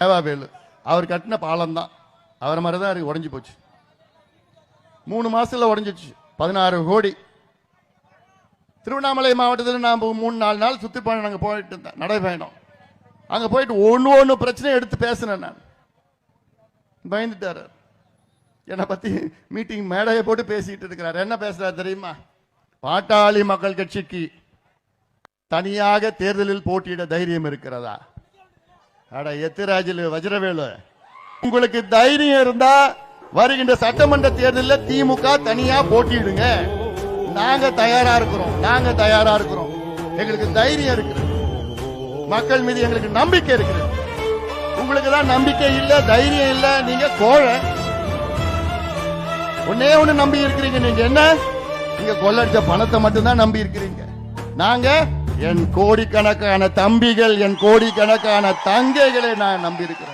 தேவாவேலு அவர் கட்டின பாலம் தான் அவர் மாதிரி தான் இருக்கு, உடஞ்சி போச்சு. 3 மாசத்துல உடஞ்சிச்சு. 16 கோடி. திருவண்ணாமலை மாவட்டத்தில் நான் 3-4 நாள் சுத்தி பயணம் நாங்கள் போயிட்டு இருந்தேன், நடைபயணம். அங்கே போயிட்டு ஒன்று பிரச்சனை எடுத்து பேசினேன். நான் பயந்துட்டாரு. என்னை பத்தி மீட்டிங் மேடையை போட்டு பேசிட்டு இருக்கிறார். என்ன பேசுறாரு தெரியுமா? பாட்டாளி மக்கள் கட்சிக்கு தனியாக தேர்தலில் போட்டியிட தைரியம் இருக்கிறதா? அட எத்திராஜில் வஜ்ரவேலு, உங்களுக்கு தைரியம் இருந்தா வருகின்ற சட்டமன்ற தேர்தலில் திமுக தனியா போட்டியிடுங்க. நாங்க தயாரா இருக்கிறோம். எங்களுக்கு தைரியம் இருக்குது, மக்கள் மீது எங்களுக்கு நம்பிக்கை இருக்குது. உங்களுக்கு தான் நம்பிக்கை இல்ல, தைரியம் இல்ல. நீங்க கோழை. ஒன்னே ஒண்ணு நம்பி இருக்கிறீங்க. நீங்க என்ன? நீங்க கொள்ளடிச்ச பணத்தை மட்டும்தான் நம்பி இருக்கிறீங்க. நாங்க என் கோடிக்கணக்கான தம்பிகள், என் கோடிக்கணக்கான தங்கைகளை நான் நம்பி இருக்கிறேன்.